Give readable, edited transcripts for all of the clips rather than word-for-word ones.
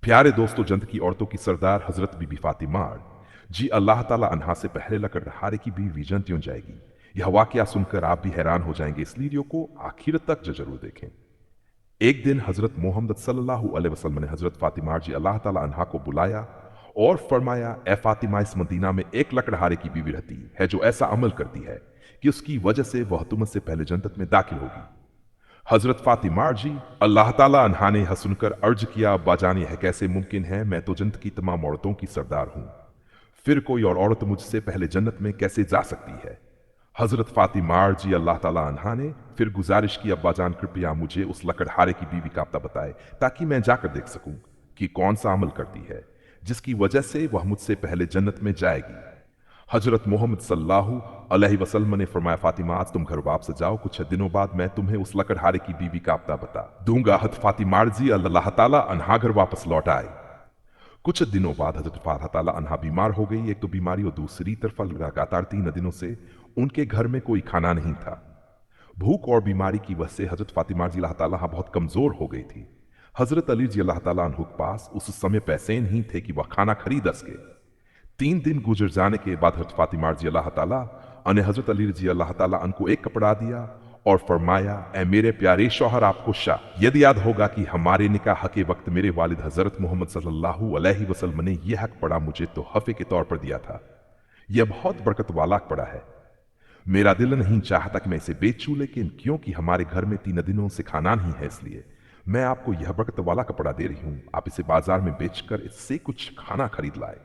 प्यारे दोस्तों, जंत की औरतों की सरदार हजरत बीबी फातिमा जी अल्लाह ताला अन्हा से पहले लकड़हारे की बीवी जंत यूं जाएगी। यह वाकया सुनकर आप भी हैरान हो जाएंगे, इस वीडियो को आखिर तक जरूर देखें। एक दिन हजरत मोहम्मद सल्लल्लाहु अलैहि वसल्लम ने हजरत फातिमा जी अल्लाह ताला अन्हा को बुलाया और फरमाया, ए फातिमा, इस मदीना में एक लकड़हारे की बीवी रहती है जो ऐसा अमल करती है कि उसकी वजह से वह तुमसे पहले जन्नत में दाखिल होगी। हजरत फातिमा जी अल्लाह ताला अन्हा ने यह सुनकर अर्ज किया, अब्बाजान यह कैसे मुमकिन है, मैं तो जन्नत की तमाम औरतों की सरदार हूं, फिर कोई और औरत मुझसे पहले जन्नत में कैसे जा सकती है। हजरत फातिमा जी अल्लाह ताला अन्हा ने फिर गुजारिश की, अब्बाजान कृपया मुझे उस लकड़हारे की बीवी का पता बताए ताकि मैं जाकर देख सकूं कि कौन सा अमल करती है जिसकी वजह से वह मुझसे पहले जन्नत में जाएगी। हजरत मोहम्मद सल्लल्लाहु अलैहि वसल्लम ने फरमाया, फातिमा आज तुम घर वापस जाओ, कुछ दिनों बाद मैं तुम्हें उस लकड़हारे की बीवी का पता बता दूंगा। हजरत फातिमा जी अल्लाह ताला अन्हा घर वापस लौट आए। कुछ दिनों बाद हजरत फातिमा ताला अन्हा बीमार हो गई। एक तो बीमारी और दूसरी तरफ लगातार 3 दिनों से उनके घर में कोई खाना नहीं था। भूख और बीमारी की वजह से हजरत फातिमा जी अल्लाह ताला बहुत कमजोर हो गई थी। हजरत अली जी अल्लाह ताला अन्हु के पास उस समय पैसे नहीं थे कि वह खाना खरीद सके। 3 दिन गुजर जाने के बाद हजरत फातिमा जी अल्लाह ताला ने हजरत अली जी अल्लाह ताला को एक कपड़ा दिया और फरमाया, ए मेरे प्यारे शौहर, आपको शाह यदि याद होगा कि हमारे निकाह के वक्त मेरे वालिद हजरत मोहम्मद सल्लल्लाहु अलैहि वसल्लम ने यह कपड़ा मुझे तोहफे के तौर पर दिया था। यह बहुत बरकत वाला कपड़ा है। मेरा दिल नहीं चाहता कि मैं इसे बेचूं, लेकिन क्योंकि हमारे घर में 3 दिनों से खाना नहीं है, इसलिए मैं आपको यह बरकत वाला कपड़ा दे रही हूं। आप इसे बाजार में बेचकर इससे कुछ खाना खरीद लाए।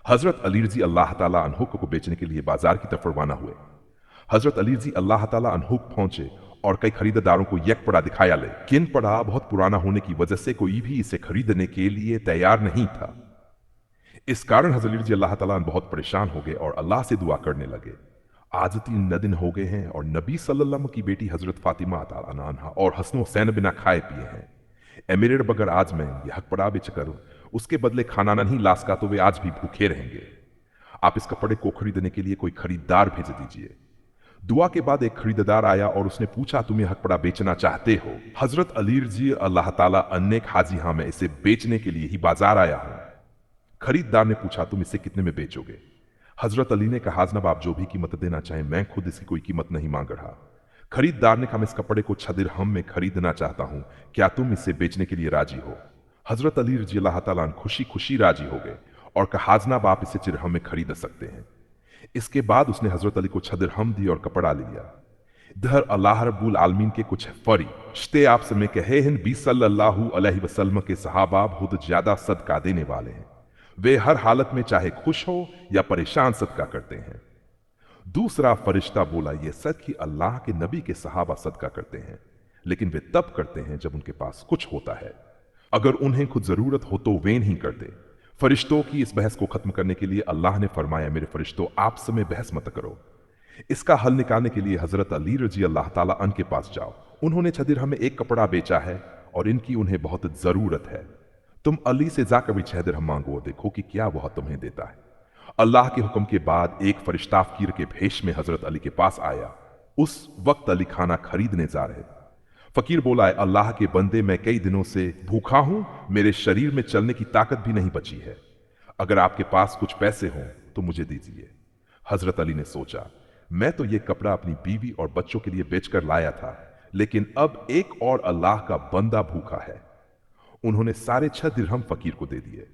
हजरत अली रजी अल्लाह ताला अन्हु को बेचने के लिए बाजार की तरफ रवाना हुए। हजरत अली रजी अल्लाह ताला अन्हु पहुंचे और कई खरीदारों को यह कपड़ा दिखाया, लेकिन कपड़ा बहुत पुराना होने की वजह से कोई भी इसे खरीदने के लिए तैयार नहीं था। इस कारण हजरत अली रजी अल्लाह ताला बहुत परेशान हो गए और अल्लाह से दुआ करने लगे। आज 3 दिन हो गए हैं और नबी सल्लल्लाहु अलैहि वसल्लम की बेटी हजरत फातिमा ताला अन्हा और हसन हुसैन बिना खाए पिए हैं। ए मेरे रब, अगर आज मैं यह कपड़ा बेचकर उसके बदले खाना नहीं ला सका तो वे आज भी भूखे रहेंगे। आप इस कपड़े को खरीदने के लिए कोई खरीदार भेज दीजिए। दुआ के बाद एक खरीदार आया और उसने पूछा, तुम यह कपड़ा बेचना चाहते हो? हजरत अली रजी अल्लाह ताला अन्ने कहा, जी हाँ, मैं इसे बेचने के लिए ही बाजार आया हूं। खरीदार ने पूछा, तुम इसे कितने में बेचोगे? हजरत अली ने कहा, जनाब आप जो भी कीमत देना चाहें, मैं खुद इसकी कोई कीमत नहीं मांग रहा। खरीदार ने कहा, मैं इस कपड़े को 6 दिरहम में खरीदना चाहता हूं, क्या तुम इसे बेचने के लिए राजी हो? हजरत अली रजी अल्लाह ताला खुशी खुशी राजी हो गए और कहा, जनाब आप इसे 6 दिरहम में खरीद सकते हैं। इसके बाद उसने हजरत अली को 6 दिरहम दी और कपड़ा लिया। इधर अल्लाह रब्बुल आलमीन के कुछ फरिश्ते आप में कहे हैं, नबी सल्लल्लाहु अलैहि वसल्लम के सहाबा बहुत ज्यादा सदका देने वाले हैं। वे हर हालत में चाहे खुश हो या परेशान सदका करते हैं। दूसरा फरिश्ता बोला, यह सच कि अल्लाह के नबी के सहाबा सदका करते हैं, लेकिन वे तब करते हैं जब उनके पास कुछ होता है। अगर उन्हें खुद जरूरत हो तो वे नहीं करते। फरिश्तों की इस बहस को खत्म करने के लिए अल्लाह ने फरमाया, मेरे फरिश्तों आपस में बहस मत करो। इसका हल निकालने के लिए हजरत अली रजी अल्लाह ताला अन के पास जाओ। उन्होंने 6 दिरहम में एक कपड़ा बेचा है और इनकी उन्हें बहुत जरूरत है। तुम अली से जाकर भी 6 दिरहम मांगो, देखो कि क्या वह तुम्हें देता है। अल्लाह के हुक्म के बाद एक फरिश्ता फकीर के भेष में हजरत अली के पास आया। उस वक्त अली खाना खरीदने जा रहे। फकीर बोला, अल्लाह के बंदे, मैं कई दिनों से भूखा हूं, मेरे शरीर में चलने की ताकत भी नहीं बची है। अगर आपके पास कुछ पैसे हों तो मुझे दीजिए। हजरत अली ने सोचा, मैं तो यह कपड़ा अपनी बीवी और बच्चों के लिए बेचकर लाया था, लेकिन अब एक और अल्लाह का बंदा भूखा है। उन्होंने 6.5 दिरहम फकीर को दे दिए।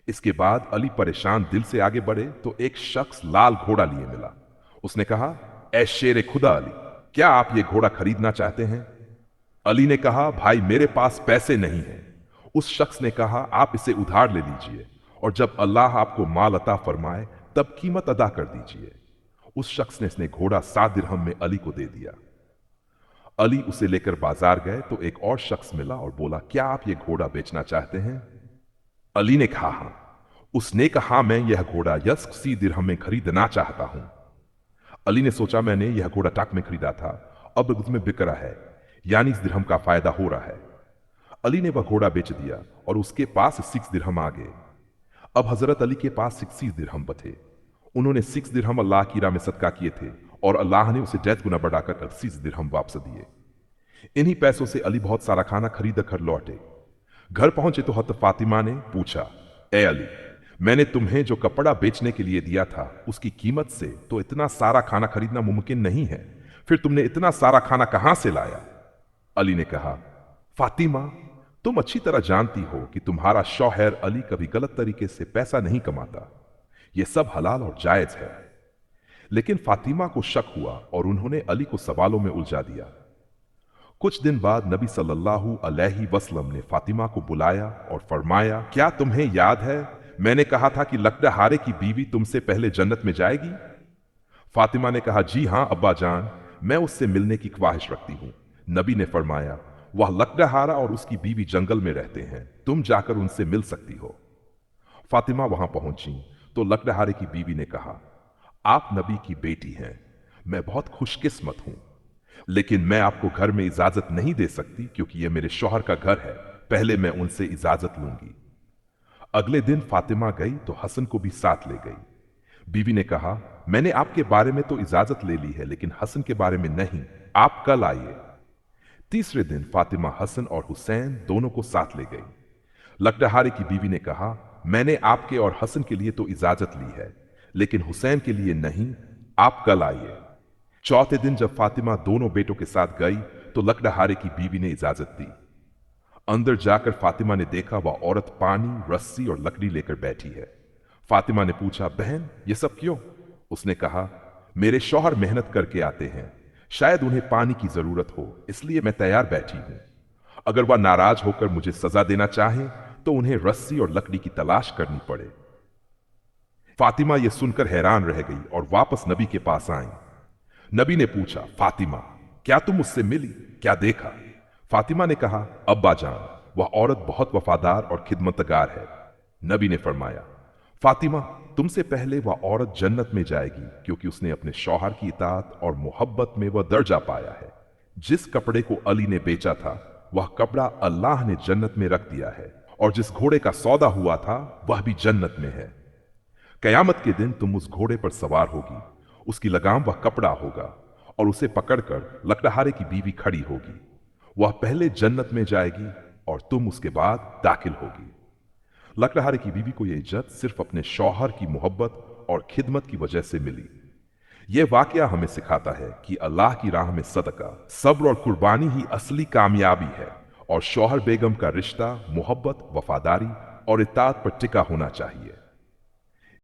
इसके बाद अली परेशान दिल से आगे बढ़े तो एक शख्स लाल घोड़ा लिए मिला। उसने कहा, ऐ शेर खुदा अली, क्या आप ये घोड़ा खरीदना चाहते हैं? अली ने कहा, भाई मेरे पास पैसे नहीं हैं। उस शख्स ने कहा, आप इसे उधार ले लीजिए और जब अल्लाह आपको माल अता फरमाए तब कीमत अदा कर दीजिए। उस शख्स ने इसने घोड़ा 7 दिरहम में अली को दे दिया। अली उसे लेकर बाजार गए तो एक और शख्स मिला और बोला, क्या आप ये घोड़ा बेचना चाहते हैं? अली ने कहा, हां। उसने कहा, मैं यह घोड़ा 80 दिरहम में खरीदना चाहता हूं। अली ने सोचा, मैंने यह घोड़ा टक में खरीदा था, अब उसमें बिक रहा है, यानी इस दिरहम का फायदा हो रहा है। अली ने वह घोड़ा बेच दिया और उसके पास 6 दिरहम आ गए। अब हजरत अली के पास 60 दिरहम बचे। उन्होंने 6 दिरहम अल्लाह की राह में सदका किए थे और अल्लाह ने उसे 10 गुना बढ़ाकर 80 दिरहम वापस दिए। इन्हीं पैसों से अली बहुत सारा खाना खरीद कर लौटे। घर पहुंचे तो हज़रत फातिमा ने पूछा, ए अली, मैंने तुम्हें जो कपड़ा बेचने के लिए दिया था उसकी कीमत से तो इतना सारा खाना खरीदना मुमकिन नहीं है, फिर तुमने इतना सारा खाना कहां से लाया? अली ने कहा, फातिमा, तुम अच्छी तरह जानती हो कि तुम्हारा शौहर अली कभी गलत तरीके से पैसा नहीं कमाता। यह सब हलाल और जायज है। लेकिन फातिमा को शक हुआ और उन्होंने अली को सवालों में उलझा दिया। कुछ दिन बाद नबी सल्लल्लाहु अलैहि वसल्लम ने फातिमा को बुलाया और फरमाया, क्या तुम्हें याद है मैंने कहा था कि लकड़हारे की बीवी तुमसे पहले जन्नत में जाएगी? फातिमा ने कहा, जी हां अब्बा जान, मैं उससे मिलने की ख्वाहिश रखती हूं। नबी ने फरमाया, वह लकड़हारा और उसकी बीवी जंगल में रहते हैं, तुम जाकर उनसे मिल सकती हो। फातिमा वहां पहुंची तो लकड़हारे की बीवी ने कहा, आप नबी की बेटी हैं, मैं बहुत खुशकिस्मत हूं, लेकिन मैं आपको घर में इजाजत नहीं दे सकती क्योंकि यह मेरे शौहर का घर है, पहले मैं उनसे इजाजत लूंगी। अगले दिन फातिमा गई तो हसन को भी साथ ले गई। बीवी ने कहा, मैंने आपके बारे में तो इजाजत ले ली है लेकिन हसन के बारे में नहीं, आप कल आइए। तीसरे दिन फातिमा हसन और हुसैन दोनों को साथ ले गई। लकड़हारे की बीवी ने कहा, मैंने आपके और हसन के लिए तो इजाजत ली है लेकिन हुसैन के लिए नहीं, आप कल आइए। चौथे दिन जब फातिमा दोनों बेटों के साथ गई तो लकड़हारे की बीवी ने इजाजत दी। अंदर जाकर फातिमा ने देखा वह औरत पानी, रस्सी और लकड़ी लेकर बैठी है। फातिमा ने पूछा, बहन ये सब क्यों? उसने कहा, मेरे शौहर मेहनत करके आते हैं, शायद उन्हें पानी की जरूरत हो, इसलिए मैं तैयार बैठी हूं। अगर वह नाराज होकर मुझे सजा देना चाहें तो उन्हें रस्सी और लकड़ी की तलाश करनी पड़े। फातिमा यह सुनकर हैरान रह गई और वापस नबी के पास आई। नबी ने पूछा, फातिमा क्या तुम मुझसे मिली, क्या देखा? फातिमा ने कहा, अब्बा जान, वह औरत बहुत वफादार और खिदमतगार है। नबी ने फरमाया, फातिमा तुमसे पहले वह औरत जन्नत में जाएगी क्योंकि उसने अपने शौहर की इताअत और मोहब्बत में वह दर्जा पाया है। जिस कपड़े को अली ने बेचा था वह कपड़ा अल्लाह ने जन्नत में रख दिया है और जिस घोड़े का सौदा हुआ था वह भी जन्नत में है। कयामत के दिन तुम उस घोड़े पर सवार होगी, उसकी लगाम वह कपड़ा होगा और उसे पकड़कर लकड़हारे की बीवी खड़ी होगी। वह पहले जन्नत में जाएगी और तुम उसके बाद दाखिल होगी। लकड़हारे की बीवी को यह इज्जत सिर्फ अपने शौहर की मोहब्बत और खिदमत की वजह से मिली। यह वाकया हमें सिखाता है कि अल्लाह की राह में सदका, सब्र और कुर्बानी ही असली कामयाबी है और शौहर बेगम का रिश्ता मोहब्बत, वफादारी और इताअत पर टिका होना चाहिए।